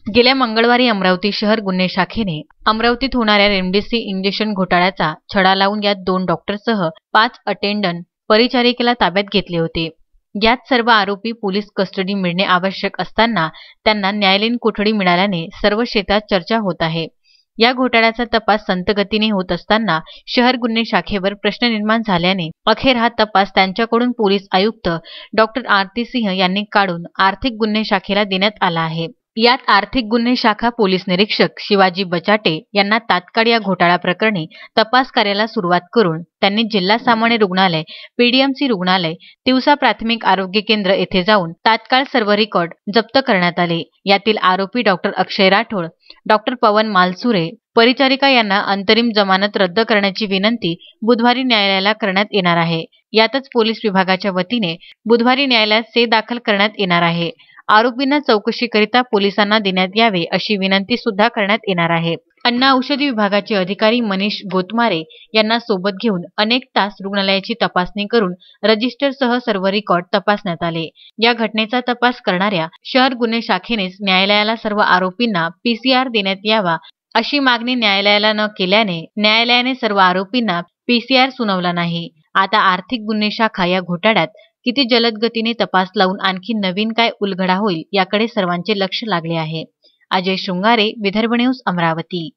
गेल्या मंगळवारी अमरावती शहर गुन्हे शाखेने अमरावतीत होणाऱ्या रेमडेसिवीर इंजेक्शन घोटाळ्याचा छडा लावून यात 2 डॉक्टरसह 5 अटेंडंट परिचारिकेला ताब्यात घेतले होते। यात सर्व आरोपी पोलीस कस्टडी मिळणे आवश्यक असताना त्यांना न्यायालयीन कोठडी मिळाल्याने सर्व क्षेत्रात चर्चा होत आहे। या घोटाळ्याचा तपास संतगतीने होत असताना शहर गुन्हे शाखेवर प्रश्न निर्माण झाल्याने अखेर हा तपास त्यांच्याकडून पोलीस आयुक्त डॉक्टर आरती सिंह यांनी काढून आर्थिक गुन्हे शाखेला देण्यात आला आहे। यात आर्थिक गुन्हे शाखा पोलीस निरीक्षक शिवाजी बचाटे यांना तात्काळ या घोटाळा प्रकरणी तपास कार्याला सुरुवात करून त्यांनी जिल्हा सामान्य रुग्णालय, पीडीएमसी रुग्णालय, तिवसा प्राथमिक आरोग्य केंद्र येथे जाऊन तात्काळ सर्व रेकॉर्ड जप्त करण्यात आले। यातील आरोपी डॉक्टर अक्षय राठोड, डॉक्टर पवन मालसुरे, परिचारिका यांना अंतरिम जमानत रद्द करण्याची विनंती बुधवारी न्यायालयाला करण्यात येणार आहे। यातच पोलीस विभागाच्या वतीने बुधवारी न्यायालयात से दाखल करण्यात येणार आहे। आरोपींना चौकशीकरिता पोलिसांना देण्यात यावे अशी विनंती सुद्धा करण्यात येणार आहे। अन्न औषधी विभागाचे अधिकारी मनीष गोतमारे यांना सोबत घेऊन अनेक तास रुग्णालयाची तपासणी करून रजिस्टरसह सर्व रेकॉर्ड तपासण्यात आले। या घटनेचा तपास करणाऱ्या शहर गुन्हे शाखेनेच न्यायालयाला सर्व आरोपींना पीसीआर देण्यात यावा अशी मागणी न्यायालयाला न केल्याने न्यायालयाने सर्व आरोपींना पीसीआर सुनावला नाही। आता आर्थिक गुन्हे शाखा या घोटाळ्यात किती जलद गतीने तपास लावून आणखी नवीन काय उलगडा होईल याकडे सर्वांचे लक्ष लागले आहे। अजय शृंगारे, विदर्भ न्यूज, अमरावती।